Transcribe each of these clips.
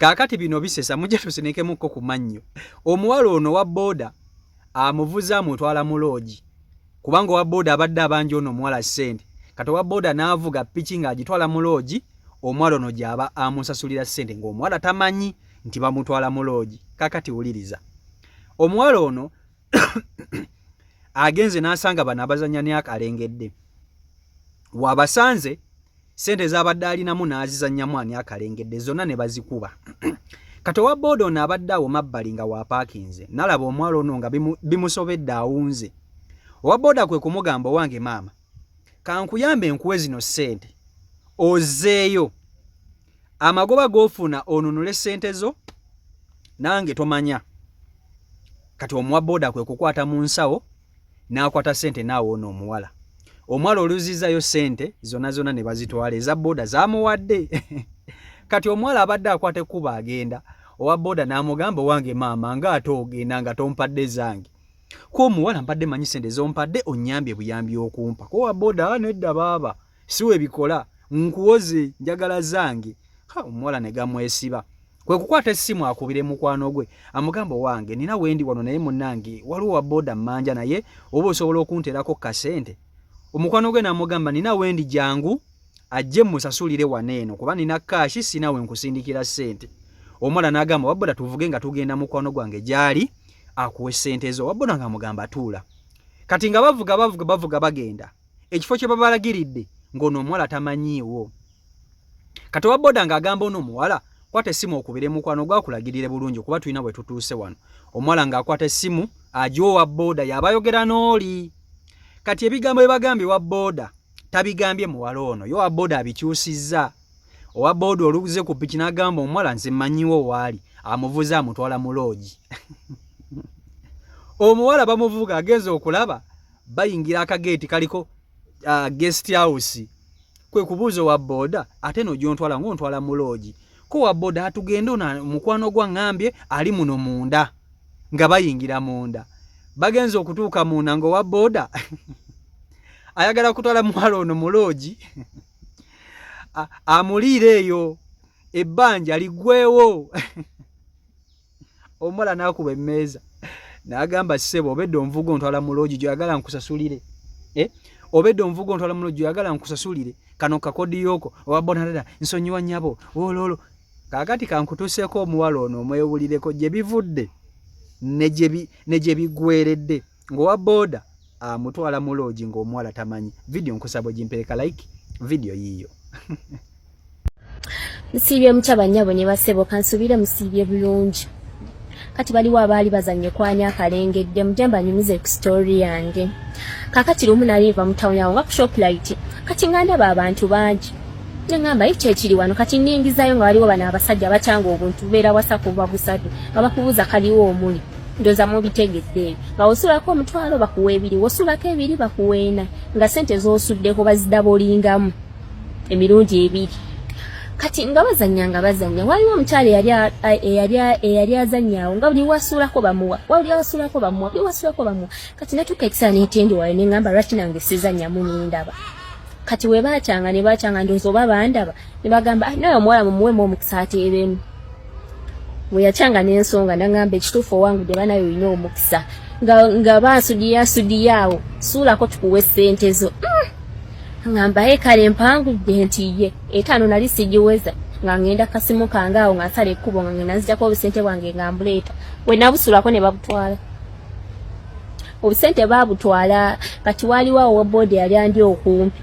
Kakati bino bisesa mujja tusinekemukko ku mannyo. Omuwala ono wa boda amuvuza amutwala mu loogi. Kubanga wa boda abadde abanja ono omuwala ssente. Kati wa boda n'avuga piki ng'agitwala mu loogi, omuwala ono gy'aba amusasulira ssente ng'omuwala tamanyi nti bamutwala mu loogi. Kakati wuliriza. Omuwala ono agenze n'asanga bano abazannya n'akalengedde. Wabasanze sente z'abadde alinamu n'azizannyamu ani akalengedde zonna ne bazikuba. Kati owa boda ono abadde awo mabbali nga waapakinze nalaba omuwala ono nga bimusobedde awunze. Owa boda kwe kumugamba wange maama, kankuyambe enkuwe zino ssente ozeeyo amagoba g'ofuna onunule ssente zo nange tomanya. Kati omuwa boda kwe kukwata mu nsawo n'akwata ssente n'awoona omuwala. Omuwala oluzizzayo ssente zonna ne bazitwala eza boda zaamuwadde. Kati omuwala abadde akwata ekkuba agenda. Owa boda n'amugamba wange maama ng'ate ogenda nga tompadde zange. Ko omuwala mpadde manyi ssente zompadde onnyambye buyambi okumpa. Ko owa boda nedda baaba siwe bikola nkuwoze njagala zange. Omuwala ne gamwesiba. Kwe kukwata essimu akubire mukwano gwe amugamba wange nina wendi wano naye munnange waliwo wa boda mmanja naye oba osobola okunterako kasente. Omukwano gwe n'amugamba nina wendi jangu ajje musasulire waneeno kuba nina kashi sina we nkusindikira ssente. Omuwala n'agamba wabboda tuvuge nga tugenda mukwano gwange gyali akuwe ssente zo. Wabboda ng'amugamba tuula. Kati nga bavuga bagenda ekifo kye babalagiridde ng'ono omuwala tamanyiiwo. Kati wabboda ng'agamba ono omuwala kwata essimu okubire mukwano gwakulagirire bulungi kuba tulina bwe tutuuse wano. Omuwala ng'akwata essimu ajowa boda yabayogera n'oli. Kati ebigambo ebagambye wa boda tabigambye muwala ono yo wa boda abikyusizza. Owa boda oluguze ku piki n'agamba omuwala nze mmanyiwo waali amuvuza amutwala mu loogi. Omuwala bamuvuga agenze okulaba bayingira akageeti kaliko guest house. Kwe kubuuza wa boda ate no gyontwala ng'ontwala mu loogi. Ko wa boda atugenda na mukwano gwa ngambye ali muno munda nga bayingira munda. Bagenze okutuuka munda ngo wa boda ayagala kutwala muwala ono mu loogi amuliire eyo ebbanja liggwewo. Omuwala n'akuba emmeeza n'agamba ssebo obedde omuvugo ontwala mu loogi gyoyagala nkusasulire. Obedde omuvugo ontwala mu loogi gyoyagala nkusasulire kano kakodi yoko. Owa boda dada nsonyiwa nnyabo ololo. Kakati kankutuseeko omuwala ono omwewulireko gye bivudde ne gye biggweredde ng'owa boda amutwala mu loogi ng'omuwala tamanyi. Video nkusaba gimpereka like video yiyo. Musiibye mukyaba nnyabo ne basebo kansubire musiibye bulungi. Kati baliwo abaali bazanye kwanya akalengedde mujamba nyumize ku story yange. Kakati lumu naliva mu town yawo nga ku shoplight. Kati ngandaba abantu bangi. Ngamba iche kiri wano kati ningizayo nga waliwo bana abasajja batanga obuntu beera wasaku babusatu nga bakubuza kaliwo omuli ndoza mu bitegedde nga osulako omutwalo bakuwa ebiri wosulako ebiri bakuweena nga sente z'osuddeko bazidabolingamu emirundi ebiri. Kati nga bazanya waliwo omukyala eyali azanyaawo nga buli wasulako bamuwa kati natuka ekisana etendi wayo ne ngamba lwaki nange sizannyamu nindaba. Kati we baachanga ne baachanga ndozo babandaba ne bagamba nayo omuwala mumuwemu omukisa ateebemu. We yachanga n'ensonga nangamba ekituufu wangu de banayo olina omukisa nga baasudiyawo suulako tukuwe ssente zo. Ngamba kale empangudde nti ye etaano nali sigiweza nga ngenda kasimu kange awo nga nsala ekkubo nga ngenda nzijjako obusente bwange nga mbuleeta. We nabusulako ne babutwala. Obusente baabutwala kati waliwo awo boodi yali andi okumpi.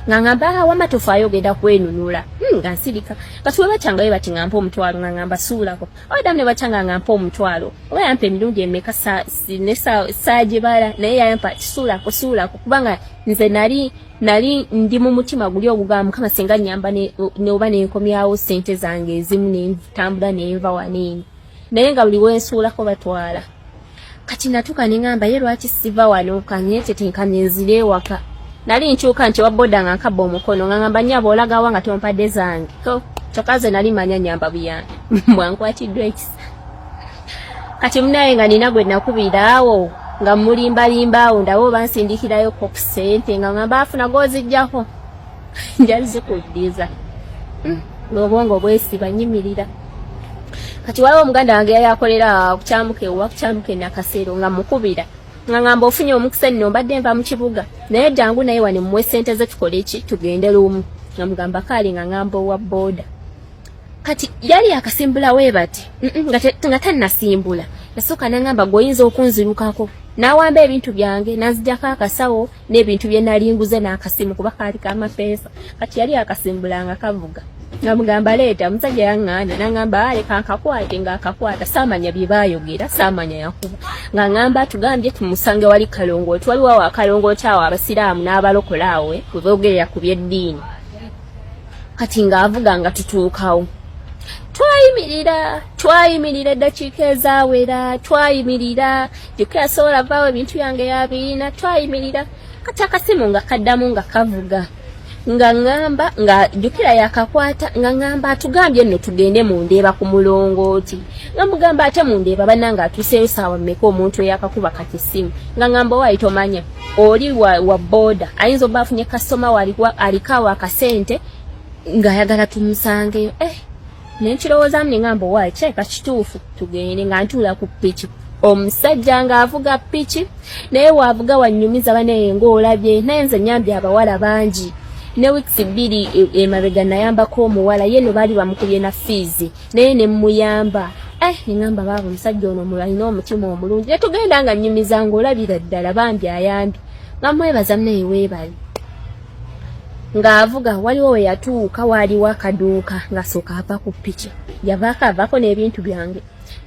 Ngamba wamatofa ayogenda kwenunula. Nga nsirika. Kati we bachanga we bati ngampa omutwalo ngamba suulako. Odamu ne bachanga ngampa omutwalo. Oba yampa emirundi emeka saaje bala naye yampa suulako kubanga nze nali ndi mu mutima guli ogugamba kama senga nyamba ne oba ne nkomyawo ssente zange ezimu ne ntambula ne nva wanini. Naye nga buli wensuulako batwala. Kati natuka ne ngamba ye lwaki siva wano kanyete tenkanye nzire ewaka. Nali nkyuka nti wa boda nga nkabba omukono nga ngamba nnyabo olagawa nga tompadde zange. Kyokkaze nali manya nyamba buyange. Mwankwatiddwa ekisa. Kati munaye nga nina gwe nakubira awo nga mulimbalimba awo ndabo bansindikirayo ku ssente nga ngamba afuna gozijjako. Njali zikuddiza. N'obwongo bwesiba nnyimirira. kati waliwo omuganda wange yali akolera kukyambuke Nakasero nga mukubira nga ngamba ofunye omukisa nno mbadde nva mu kibuga naye jangu naye wane muwe ssente ze tukole ki tugende lumu nga mugamba kali nga ngamba owa boda kati yali akasimbula webati nga tannasimbula yasooka nangamba goyinza okunzirukako nawamba ebintu byange nazijjako akasawo n'ebintu bye nalinguze n'akasimu kuba kaali kamapeesa kati yali akasimbulanga kavuga nga mugamba leeta omusajja yaŋŋaana nangamba leka nkakwate nga akakwata saamanya bye baayogera saamanya yakuba nga ŋŋamba tugambye tumusange wali kalongooti waliwo awo akalongooti awo abasiraamu n'abalokola awo we boogerera ku byeddiini kati ng'avuga nga tutuukawo twayimirira eddakiika ezaawera twayimirira jjukira sobola vaawo ebintu byange yabiina twayimirira kati akasimu nga kaddamu nga kavuga nga ŋŋamba nga jjukira yakakwata nga ŋŋamba atugambye nno tugende mu ndeeba ku mulongooti nga mugamba ate mu ndeeba bannange atuuseyo saawa mmeka omuntu eyakakuba kati ssimu nga ŋŋamba owaayi tomanya oli wa booda ayinza obba afunye kasitoma alikaawo akasente ng'ayagala tumusangeyo nenkirowoozamu ne ŋŋamba owaayi kyeka kituufu tugende nga ntuula ku ppiki omusajja ng'avuga ppiki naye waavuga wannyumiza banaye ng'olabye naye nze nyambye abawala bangi ne weeks 2 emabega nayambako omuwala ye no baali bamukubye na fiizi naye ne mmuyamba ne ŋŋamba baaba omusajja ono alina omutima omulungi ne tugenda nga nnyumiza ng'olabira ddala bambi ayambi nga mwebaza naye weebali ng'avuga waliwo we yatuuka waaliwo akaduuka ng'asooka ava ku ppiki yavaako avaako n'ebintu byange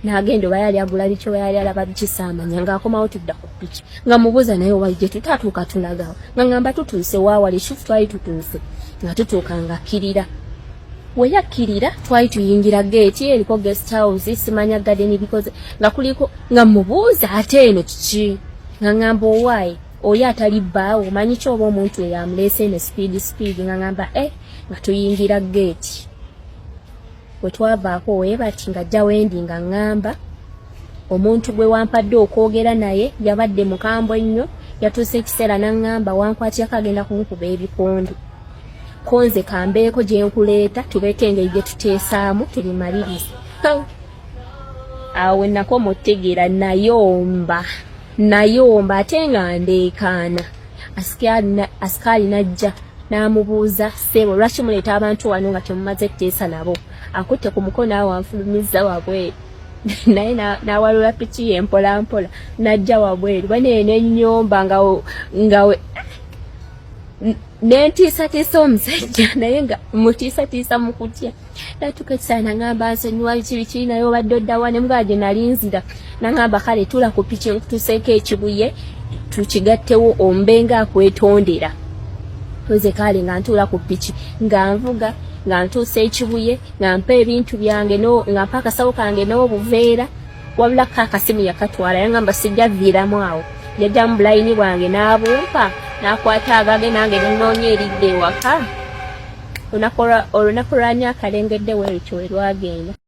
n'agenda oba yali agula biki oba yali alaba biki saamanya ng'akomawo tudda ku ppiki nga mubuuza naye owayi gye tutatuuka tulagawo nga ŋŋamba tutuuse waawali shufu twali tutuuse nga tutuuka ng'akkirira we yakkirira twali tuyingira geeti eriko guest house simanya garden bikoze nga kuliko nga mubuuza ate eno kiki nga ŋŋamba owaayi oyo atali bbaawo omanyi ki oba omuntu eyo amuleese ne speed nga ŋŋamba nga tuyingira geeti we twavaako weebati nga jja wendi nga ŋŋamba omuntu gwe wampadde okwogera naye yabadde mukambwe nnyo yatuuse ekiseera naŋŋamba wankwatyako agenda kunkuba ebikondo konze kambeeko gye nkuleeta tubeeko engeri gye tuteesaamu tubimalirize awo wenakoma otegeera nayomba ate nga ndeekaana asikaali najja n'amubuuza ssebo lwaki muleeta abantu wano nga temumaze kuteesa nabo akutte ku mukono awo anfulumizza wabweru naye n'awalula piki ye mpolampola najja wabweru baneyo n'ennyomba nga nentiisatiisa omusajja naye nga mutiisatiisa mu kutya natuuka ekisaana naŋŋamba nsonyiwa biki biki naye obadde oddawa ne mugala gye nalinzira naŋŋamba kale tuula ku piki nkutuuseeko ekibuye tukigattewo ombenga akwetondera toze kale nga ntuula ku piki nga nvuga nga ntuusa ekibuye nga mpa ebintu byange nga mpa akasawo kange n'obuveera wabulako akasimu yakatwala yaŋŋamba sijja viiramu awo yajjamu bulayini bwange n'abumpa n'akwata agage nange nenoonya eridde ewaka olunaku lwani akalengedde weerutyo we lwagenda